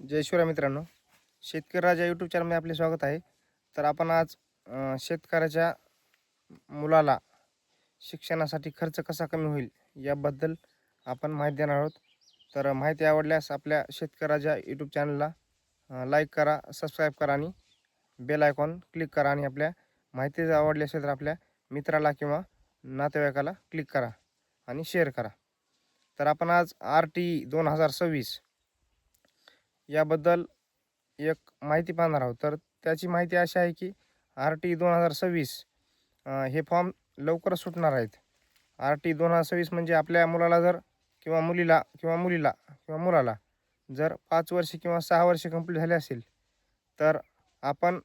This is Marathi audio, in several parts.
जय शिवराय मित्रांनो, शेतकरी राजा यूट्यूब चॅनलमध्ये आपले स्वागत आहे. तर आपण आज शेतकऱ्याच्या मुलाला शिक्षणासाठी खर्च कसा कमी होईल याबद्दल आपण माहिती देणार आहोत. तर माहिती आवडल्यास आपल्या शेतकरी राजा यूट्यूब चॅनलला लाईक करा, सबस्क्राईब करा आणि बेल आयकॉन क्लिक करा आणि आपल्या माहिती जर आवडली असेल तर आपल्या मित्राला किंवा नातेवाईकाला क्लिक करा आणि शेअर करा. तर आपण आज RTE 2026 याबद्दल एक माहिती पाहणार आहोत. तर त्याची माहिती अशी आहे की RTE 2026 हे फॉर्म लवकरच सुटणार आहेत. RTE 2026 म्हणजे आपल्या मुलाला जर किंवा मुलाला जर 5 वर्ष किंवा 6 वर्ष कंप्लीट झाले असेल तर आपण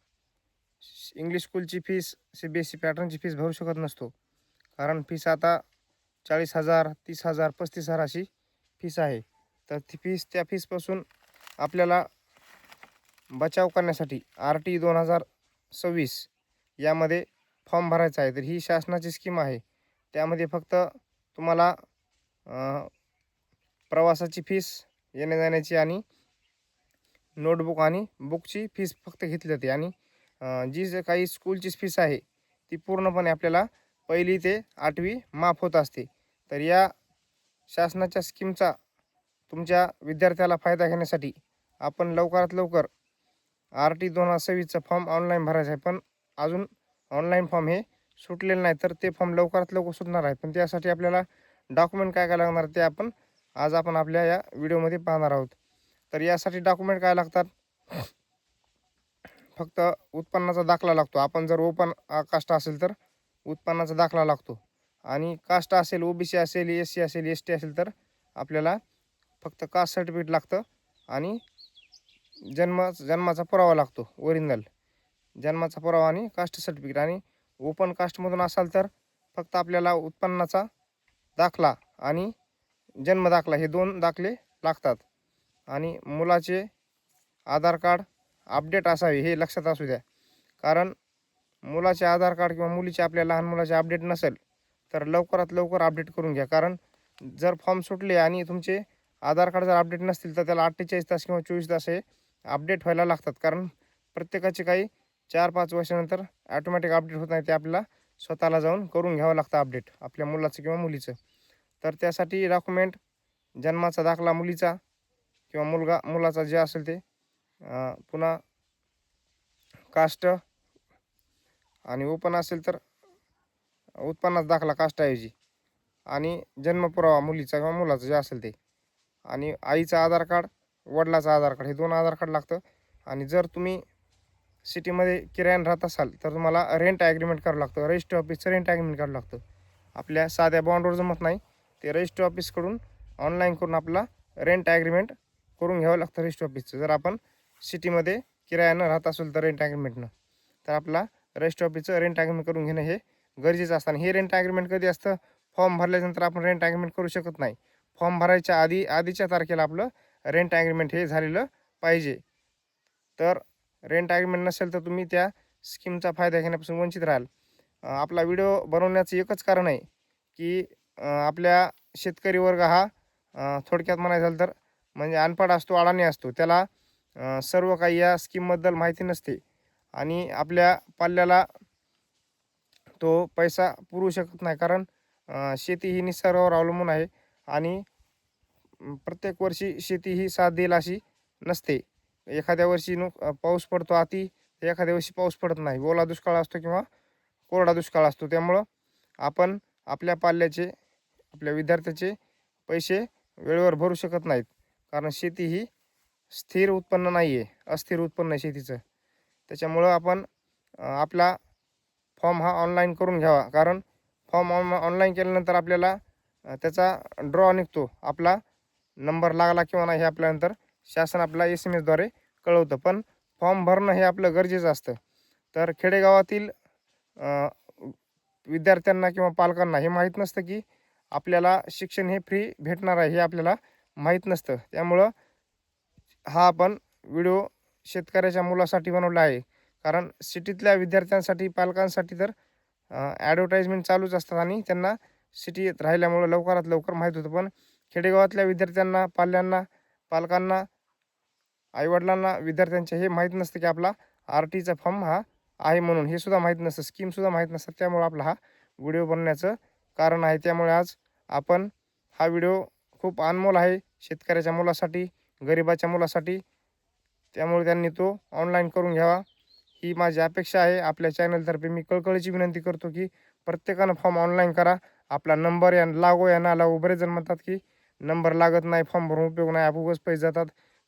इंग्लिश स्कूलची फीस CBSE पॅटर्नची फीस भरू शकत नसतो. कारण फीस आता 40,000, 30,000, 35,000 अशी फीस आहे. तर ती त्या फीसपासून आपल्याला बचाव करण्यासाठी RTE 2026 यामध्ये फॉर्म भरायचा आहे. तर ही शासनाची स्कीम आहे. त्यामध्ये फक्त तुम्हाला प्रवासाची फीस, येण्या-जाण्याची आणि नोटबुक आणि बुकची फीस फक्त घेतली जाते आणि जी जे काही स्कूलची फीस आहे ती पूर्णपणे आपल्याला 1ली ते 8वी माफ होत असते. तर या शासनाच्या स्कीमचा तुमच्या विद्यार्थ्याला फायदा घेण्यासाठी आपण लवकरात लवकर RTE 2026चा फॉर्म ऑनलाईन भरायचा आहे. पण अजून ऑनलाईन फॉर्म हे सुटलेले नाही. तर ते फॉर्म लवकरात लवकर सुटणार आहे. पण त्यासाठी आपल्याला डॉक्युमेंट काय काय लागणार ते आपण आपल्या या व्हिडिओमध्ये पाहणार आहोत. तर यासाठी डॉक्युमेंट काय लागतात? फक्त उत्पन्नाचा दाखला लागतो. आपण जर ओपन कास्ट असेल तर उत्पन्नाचा दाखला लागतो आणि कास्ट असेल, OBC असेल, SC असेल, ST असेल तर आपल्याला फक्त कास्ट सर्टिफिकेट लागतं आणि जन्माचा पुरावा लागतो, ओरिजिनल जन्माचा पुरावा आणि कास्ट सर्टिफिकेट. आणि ओपन कास्टमधून असाल तर फक्त आपल्याला उत्पन्नाचा दाखला आणि जन्म दाखला हे 2 दाखले लागतात. आणि मुलाचे आधार कार्ड अपडेट असावे हे लक्षात असू द्या. कारण मुलाचे आधार कार्ड किंवा मुलीचे, आपल्या लहान मुलाचे अपडेट नसेल तर लवकरात लवकर अपडेट करून घ्या. कारण जर फॉर्म सुटले आणि तुमचे आधार कार्ड जर अपडेट नसतील तर त्याला 48 तास किंवा 24 तास हे अपडेट व्हायला लागतात. कारण प्रत्येकाचे काही 4-5 वर्षानंतर ॲटोमॅटिक अपडेट होत नाही. ते आपल्याला स्वतःला जाऊन करून घ्यावं लागतं अपडेट, आपल्या मुलाचं किंवा मुलीचं. तर त्यासाठी डॉक्युमेंट जन्माचा दाखला मुलीचा किंवा मुलाचा जे असेल ते, पुन्हा कास्ट आणि ओपन असेल तर उत्पन्नाचा दाखला कास्टऐवजी आणि जन्मपुरावा मुलीचा किंवा मुलाचं जे असेल ते, आणि आईचं आधार कार्ड, वडिलाचं आधार कार्ड हे 2 आधार कार्ड लागतं. आणि जर तुम्ही सिटीमध्ये किरायाने राहत असाल तर तुम्हाला रेंट ॲग्रीमेंट करावं लागतं. रजिस्ट्री ऑफिसचं रेंट ॲग्रीमेंट करावं लागतं. आपल्या साध्या बॉन्डवर जमत नाही. ते रजिस्ट्री ऑफिसकडून ऑनलाईन करून आपला रेंट ॲग्रीमेंट करून घ्यावं लागतं रजिस्ट्री ऑफिसचं. जर आपण सिटीमध्ये किरायानं राहत असेल तर रेंट ॲग्रीमेंटनं, तर आपला रजिस्ट्री ऑफिसचं रेंट ॲग्रीमेंट करून घेणं हे गरजेचं असतं. आणि हे रेंट ॲग्रीमेंट कधी असतं? फॉर्म भरल्यानंतर आपण रेंट ॲग्रीमेंट करू शकत नाही. फॉर्म भरायच्या आधीच्या तारखेला आपलं रेंट ॲग्रीमेंट हे झालेलं पाहिजे. तर रेंट ॲग्रीमेंट नसेल तर तुम्ही त्या स्कीमचा फायदा घेण्यापासून वंचित राहाल. आपला व्हिडिओ बनवण्याचं एकच कारण आहे की आपल्या शेतकरी वर्ग हा थोडक्यात म्हणायचं झालं तर म्हणजे अनपढ असतो, अडाणी असतो. त्याला सर्व काही या स्कीमबद्दल माहिती नसते आणि आपल्या पाल्याला तो पैसा पुरवू शकत नाही. कारण शेती ही निसर्गावर अवलंबून आहे आणि प्रत्येक वर्षी शेती ही साथ देईल अशी नसते. एखाद्या वर्षी पाऊस पडतो अति, एखाद्या वर्षी पाऊस पडत नाही. ओला दुष्काळ असतो किंवा कोरडा दुष्काळ असतो. त्यामुळं आपण आपल्या पाल्याचे, आपल्या विद्यार्थ्याचे पैसे वेळेवर भरू शकत नाहीत. कारण शेती ही स्थिर उत्पन्न नाही आहे, अस्थिर उत्पन्न आहे शेतीचं. त्याच्यामुळं आपण आपला फॉर्म हा ऑनलाईन करून घ्यावा. कारण फॉर्म ऑनलाईन केल्यानंतर आपल्याला त्याचा ड्रॉ निघतो. आपला नंबर लागला किंवा नाही हे आपल्यानंतर शासन आपला SMS द्वारे कळवतं. पण फॉर्म भरणं हे आपलं गरजेचं असतं. तर खेडेगावातील विद्यार्थ्यांना किंवा पालकांना हे माहीत नसतं की आपल्याला शिक्षण हे फ्री भेटणार आहे, हे आपल्याला माहीत नसतं. त्यामुळं हा आपण व्हिडिओ शेतकऱ्याच्या मुलासाठी बनवला आहे. कारण सिटीतल्या विद्यार्थ्यांसाठी, पालकांसाठी तर ॲडव्हर्टाईजमेंट चालूच असतात आणि त्यांना सिटीत राहिल्यामुळं लवकरात लवकर माहीत होतं. पण खेडेगावातल्या विद्यार्थ्यांना, पाल्यांना, पालकांना आईवडिलांना विद्यार्थ्यांच्या हे माहीत नसतं की आपला RTचा फॉर्म हा आहे म्हणून, हे सुद्धा माहीत नसतं, स्कीमसुद्धा माहीत नसतं. त्यामुळे आपला हा व्हिडिओ बनवण्याचं कारण आहे. त्यामुळे आज आपण हा व्हिडिओ खूप अनमोल आहे शेतकऱ्याच्या मुलासाठी, गरिबाच्या मुलासाठी. त्यामुळे त्यांनी तो ऑनलाईन करून घ्यावा ही माझी अपेक्षा आहे. आपल्या चॅनलतर्फे मी कळकळीची विनंती करतो की प्रत्येकानं फॉर्म ऑनलाईन करा. आपला नंबर या लागो या ना लागो. बरेच जण म्हणतात की नंबर लागत नाही, फॉर्म भरून उपयोग नाही, उगाच पैसे जातात.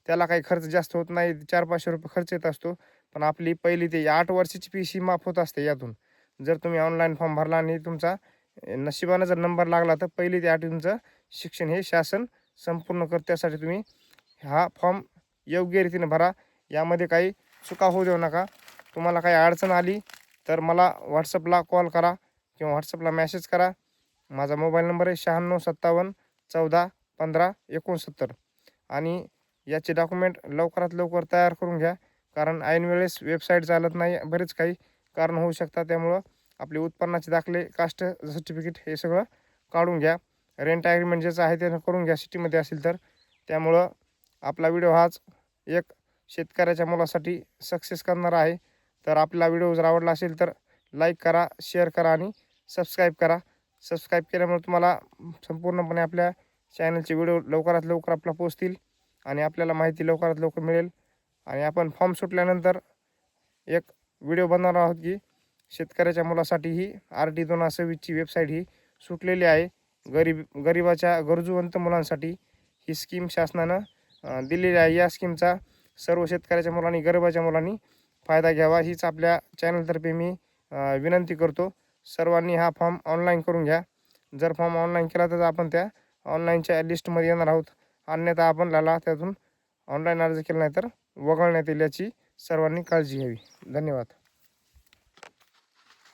त्याला काही खर्च जास्त होत नाही, 400-500 रुपये खर्च येत असतो. पण आपली पहिली ते 8 वर्षाची फीस ही माफ होत असते यातून. जर तुम्ही ऑनलाईन फॉर्म भरला आणि तुमचा नशिबानं जर नंबर लागला तर पहिली ते 8 तुमचं शिक्षण हे शासन संपूर्ण करते. त्यासाठी तुम्ही हा फॉर्म योग्य रीतीने भरा. यामध्ये काही चुका होऊ देऊ नका. तुम्हाला काही अडचण आली तर मला व्हॉट्सअपला कॉल करा किंवा व्हॉट्सअपला मेसेज करा. माझा मोबाईल नंबर आहे 9657141569 आणि याचे डॉक्युमेंट लवकरात लवकर तयार करून घ्या. कारण ऐनवेळेस वेबसाईट चालत नाही, बरेच काही कारण होऊ शकतात. त्यामुळं आपले उत्पन्नाचे दाखले, कास्ट सर्टिफिकेट हे सगळं काढून घ्या. रेंट ॲग्रीमेंट ज्याचं आहे त्यानं करून घ्या सिटीमध्ये असेल तर. त्यामुळं आपला व्हिडिओ हाच एक शेतकऱ्याच्या मुलासाठी सक्सेस करणारा आहे. तर आपला व्हिडिओ जर आवडला असेल तर लाईक करा, शेअर करा आणि सबस्क्राईब करा. सबस्क्राईब केल्यामुळे तुम्हाला संपूर्णपणे आपल्या चॅनलचे व्हिडिओ लवकरात लवकर आपला पोचतील आणि आपल्याला माहिती लवकरात लवकर मिळेल. आणि आपण फॉर्म सुटल्यानंतर एक व्हिडिओ बनवणार आहोत की शेतकऱ्याच्या मुलासाठी ही RT-2026ची वेबसाईट ही सुटलेली आहे. गरिबाच्या गरजूवंत मुलांसाठी ही स्कीम शासनानं दिलेली आहे. या स्कीमचा सर्व शेतकऱ्याच्या मुलांनी, गरिबाच्या मुलांनी फायदा घ्यावा हीच आपल्या चॅनलतर्फे मी विनंती करतो. सर्वांनी हा फॉर्म ऑनलाईन करून घ्या. जर फॉर्म ऑनलाईन केला तर आपण त्या ऑनलाईनच्या लिस्टमध्ये येणार आहोत. अन्यथा आपल्याला त्यातून ऑनलाईन अर्ज केला नाही तर वगळण्यात येईल. याची सर्वांनी काळजी घ्यावी. धन्यवाद.